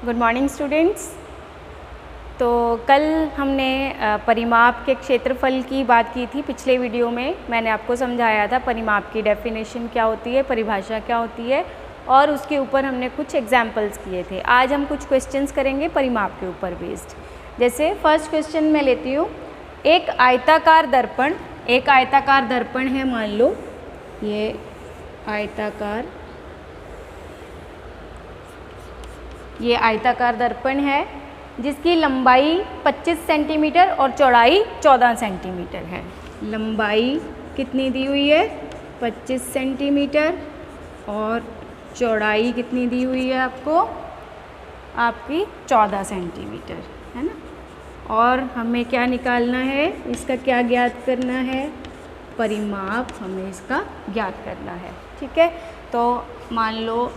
Good morning students. तो कल हमने परिमाप के क्षेत्रफल की बात की थी। पिछले वीडियो में मैंने आपको समझाया था परिमाप की डेफिनेशन क्या होती है, परिभाषा क्या होती है, और उसके ऊपर हमने कुछ एग्जाम्पल्स किए थे। आज हम कुछ क्वेश्चंस करेंगे परिमाप के ऊपर बेस्ड। जैसे फर्स्ट क्वेश्चन मैं लेती हूँ, एक आयताकार दर्पण है, मान लो ये आयताकार दर्पण है जिसकी लंबाई 25 सेंटीमीटर और चौड़ाई 14 सेंटीमीटर है। लंबाई कितनी दी हुई है? 25 सेंटीमीटर और चौड़ाई कितनी दी हुई है आपको? आपकी 14 सेंटीमीटर है ना। और हमें क्या निकालना है? इसका क्या ज्ञात करना है? परिमाप हमें इसका ज्ञात करना है। ठीक है, तो मान लो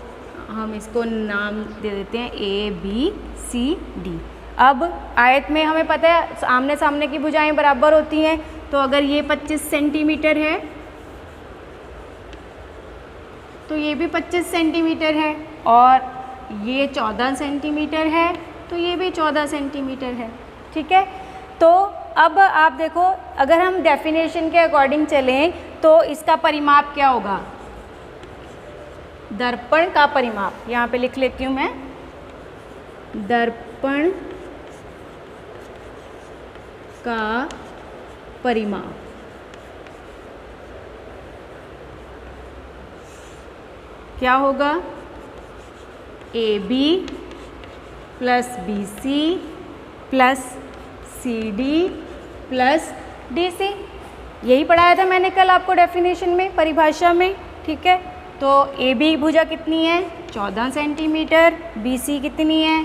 हम इसको नाम दे देते हैं ABCD। अब आयत में हमें पता है आमने सामने की भुजाएं बराबर होती हैं, तो अगर ये 25 सेंटीमीटर है तो ये भी 25 सेंटीमीटर है, और ये 14 सेंटीमीटर है तो ये भी 14 सेंटीमीटर है। ठीक है, तो अब आप देखो, अगर हम डेफिनेशन के अकॉर्डिंग चलें तो इसका परिमाप क्या होगा? दर्पण का परिमाप, यहाँ पे लिख लेती हूँ मैं, दर्पण का परिमाप क्या होगा? AB plus BC plus CD plus DC। यही पढ़ाया था मैंने कल आपको डेफिनेशन में, परिभाषा में। ठीक है, तो AB भुजा कितनी है? 14 सेंटीमीटर। BC कितनी है?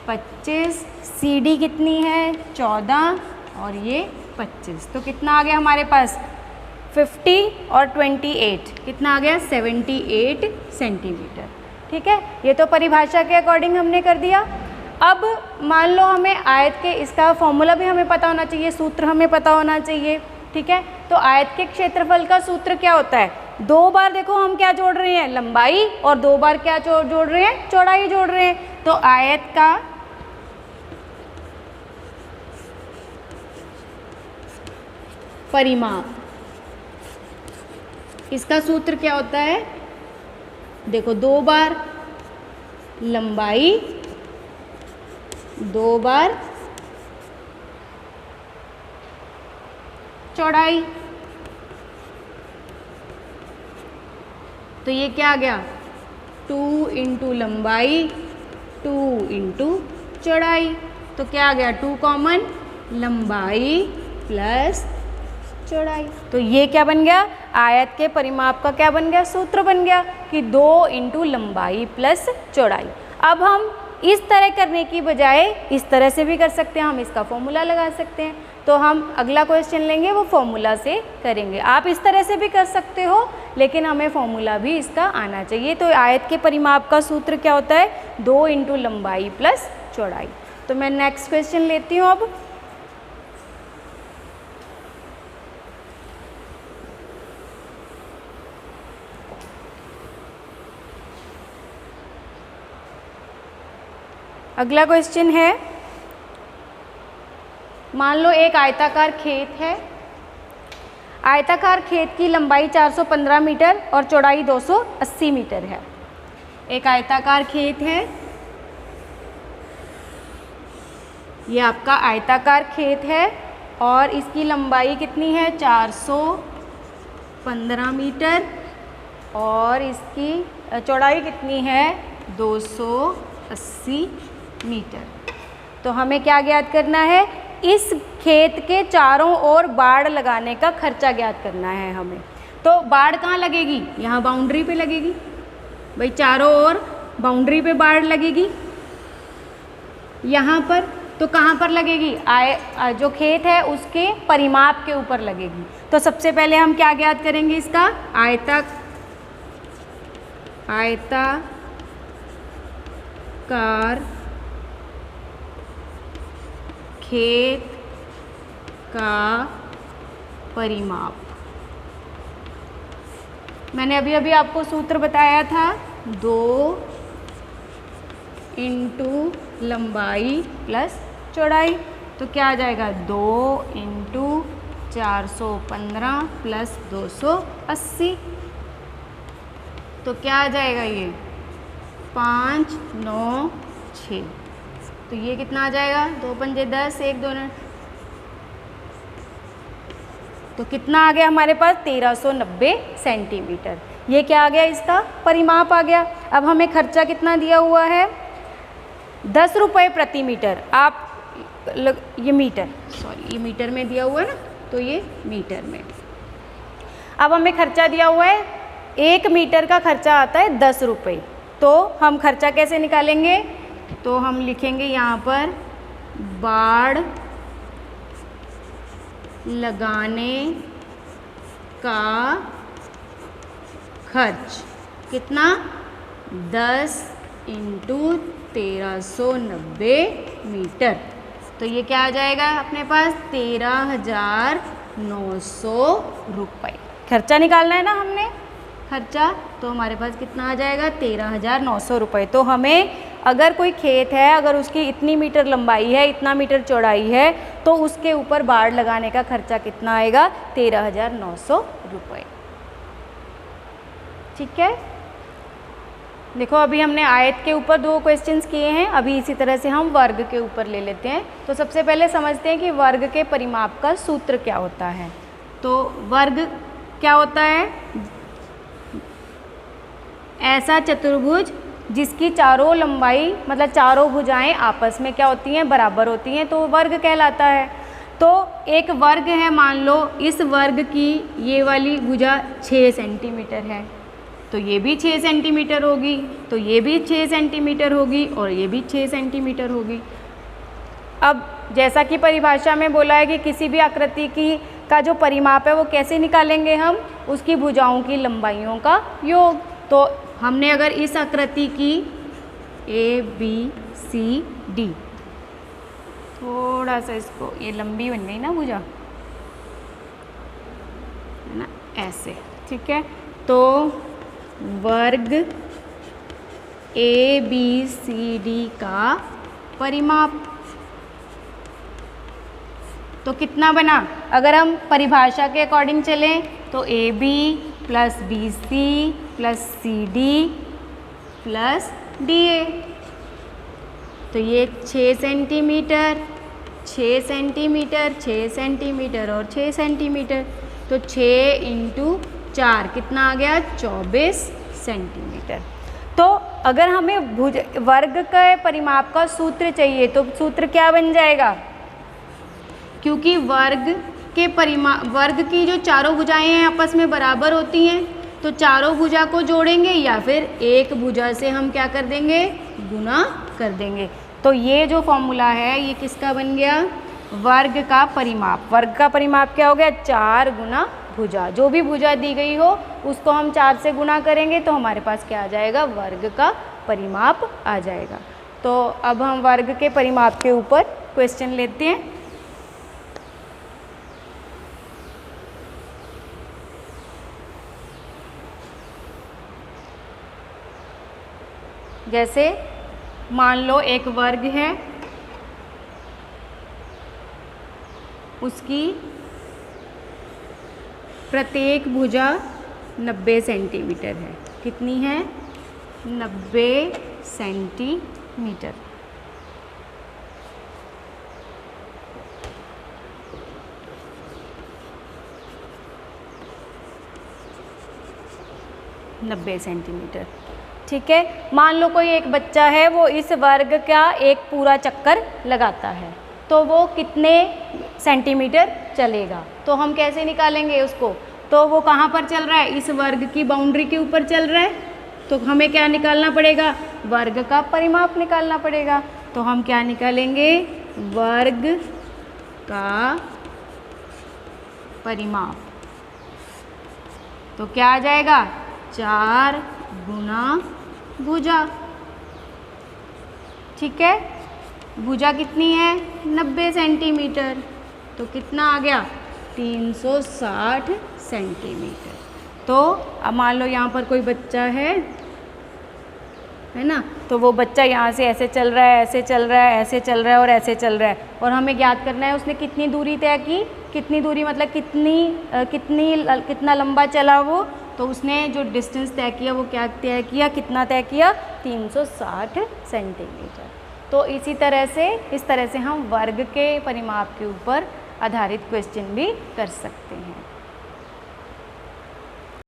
25। CD कितनी है? 14, और ये 25। तो कितना आ गया हमारे पास? 50 और 28 कितना आ गया? 78 सेंटीमीटर। ठीक है, ये तो परिभाषा के अकॉर्डिंग हमने कर दिया। अब मान लो हमें आयत के इसका फॉर्मूला भी हमें पता होना चाहिए, सूत्र हमें पता होना चाहिए। ठीक है, तो आयत के क्षेत्रफल का सूत्र क्या होता है? दो बार देखो हम क्या जोड़ रहे हैं? लंबाई, और दो बार क्या जोड़ रहे हैं? चौड़ाई जोड़ रहे हैं। तो आयत का परिमाप, इसका सूत्र क्या होता है? देखो, दो बार लंबाई, दो बार चौड़ाई। तो ये क्या आ गया? 2 इंटू लंबाई 2 इंटू चौड़ाई। तो क्या आ गया? 2 कॉमन, लंबाई प्लस चौड़ाई। तो ये क्या बन गया? आयत के परिमाप का क्या बन गया? सूत्र बन गया कि 2 इंटू लंबाई प्लस चौड़ाई। अब हम इस तरह करने की बजाय इस तरह से भी कर सकते हैं, हम इसका फॉर्मूला लगा सकते हैं। तो हम अगला क्वेश्चन लेंगे, वो फॉर्मूला से करेंगे। आप इस तरह से भी कर सकते हो, लेकिन हमें फॉर्मूला भी इसका आना चाहिए। तो आयत के परिमाप का सूत्र क्या होता है? 2 इंटू लंबाई प्लस चौड़ाई। तो मैं नेक्स्ट क्वेश्चन लेती हूँ। अब अगला क्वेश्चन है, मान लो एक आयताकार खेत है। आयताकार खेत की लंबाई 415 मीटर और चौड़ाई 280 मीटर है। एक आयताकार खेत है, ये आपका आयताकार खेत है, और इसकी लंबाई कितनी है? 415 मीटर, और इसकी चौड़ाई कितनी है? 280 मीटर। तो हमें क्या ज्ञात करना है? इस खेत के चारों ओर बाड़ लगाने का खर्चा ज्ञात करना है हमें। तो बाड़ कहाँ लगेगी? यहाँ बाउंड्री पे लगेगी भाई, चारों ओर बाउंड्री पे बाड़ लगेगी। यहाँ पर तो कहाँ पर लगेगी? जो खेत है उसके परिमाप के ऊपर लगेगी। तो सबसे पहले हम क्या ज्ञात करेंगे? इसका आयताकार खेत का परिमाप। मैंने अभी अभी आपको सूत्र बताया था, 2 इंटू लंबाई प्लस चौड़ाई। तो क्या आ जाएगा 2 इंटू 415 प्लस 280। तो क्या आ जाएगा ये 5 9 6। तो ये कितना आ जाएगा 2 पंजे 10 1 2 9। तो कितना आ गया हमारे पास 1390 सेंटीमीटर। ये क्या आ गया इसका परिमाप आ गया। अब हमें खर्चा कितना दिया हुआ है 10 रुपये प्रति मीटर। आप ये मीटर ये मीटर में दिया हुआ है ना, तो ये मीटर में। अब हमें खर्चा दिया हुआ है 1 मीटर का खर्चा आता है 10 रुपये। तो हम खर्चा कैसे निकालेंगे, तो हम लिखेंगे यहाँ पर बाड़ लगाने का खर्च कितना 10 इंटू 1390 मीटर। तो ये क्या आ जाएगा अपने पास 13,900 रुपये। खर्चा निकालना है ना हमने खर्चा, तो हमारे पास कितना आ जाएगा 13,900 रुपये। तो हमें अगर कोई खेत है, अगर उसकी इतनी मीटर लंबाई है, इतना मीटर चौड़ाई है, तो उसके ऊपर बाड़ लगाने का खर्चा कितना आएगा 13,900 रुपये। ठीक है, देखो अभी हमने आयत के ऊपर 2 क्वेश्चंस किए हैं, अभी इसी तरह से हम वर्ग के ऊपर ले लेते हैं। तो सबसे पहले समझते हैं कि वर्ग के परिमाप का सूत्र क्या होता है। तो वर्ग क्या होता है, ऐसा चतुर्भुज जिसकी चारों लंबाई मतलब चारों भुजाएं आपस में क्या होती हैं बराबर होती हैं, तो वर्ग कहलाता है। तो एक वर्ग है, मान लो इस वर्ग की ये वाली भुजा 6 सेंटीमीटर है, तो ये भी 6 सेंटीमीटर होगी, तो ये भी 6 सेंटीमीटर होगी और ये भी 6 सेंटीमीटर होगी। अब जैसा कि परिभाषा में बोला है कि किसी भी आकृति की का जो परिमाप है वो कैसे निकालेंगे हम, उसकी भुजाओं की लंबाइयों का योग। तो हमने अगर इस आकृति की ABCD, थोड़ा सा इसको, ये लंबी बन गई ना भुजा, है ना ऐसे, ठीक है। तो वर्ग ABCD का परिमाप तो कितना बना, अगर हम परिभाषा के अकॉर्डिंग चलें तो AB plus BC plus CD plus DA। तो ये 6 सेंटीमीटर 6 सेंटीमीटर 6 सेंटीमीटर और 6 सेंटीमीटर, तो 6 इंटू 4 कितना आ गया 24 सेंटीमीटर। तो अगर हमें वर्ग के परिमाप का सूत्र चाहिए तो सूत्र क्या बन जाएगा, क्योंकि वर्ग की जो चारों भुजाएं हैं आपस में बराबर होती हैं, तो चारों भुजा को जोड़ेंगे या फिर एक भुजा से हम क्या कर देंगे गुना कर देंगे। तो ये जो फॉर्मूला है ये किसका बन गया, वर्ग का परिमाप। वर्ग का परिमाप क्या हो गया 4 गुना भुजा, जो भी भुजा दी गई हो उसको हम 4 से गुना करेंगे तो हमारे पास क्या आ जाएगा वर्ग का परिमाप आ जाएगा। तो अब हम वर्ग के परिमाप के ऊपर क्वेश्चन लेते हैं। जैसे मान लो एक वर्ग है, उसकी प्रत्येक भुजा 90 सेंटीमीटर है। कितनी है 90 सेंटीमीटर। ठीक है। मान लो कोई एक बच्चा है, वो इस वर्ग का एक पूरा चक्कर लगाता है, तो वो कितने सेंटीमीटर चलेगा। तो हम कैसे निकालेंगे उसको, तो वो कहाँ पर चल रहा है, इस वर्ग की बाउंड्री के ऊपर चल रहा है, तो हमें क्या निकालना पड़ेगा वर्ग का परिमाप निकालना पड़ेगा। तो हम क्या निकालेंगे वर्ग का परिमाप। तो क्या आ जाएगा 4 गुना भुजा। ठीक है, भुजा कितनी है 90 सेंटीमीटर, तो कितना आ गया 360 सेंटीमीटर। तो अब मान लो यहाँ पर कोई बच्चा है, है ना। तो वो बच्चा यहाँ से ऐसे चल रहा है, ऐसे चल रहा है, ऐसे चल रहा है और ऐसे चल रहा है, और हमें ज्ञात करना है उसने कितनी दूरी तय की, कितनी दूरी मतलब कितना लंबा चला वो। तो उसने जो डिस्टेंस तय किया वो क्या तय किया, कितना तय किया, 360 सेंटीमीटर। तो इस तरह से हम वर्ग के परिमाप के ऊपर आधारित क्वेश्चन भी कर सकते हैं।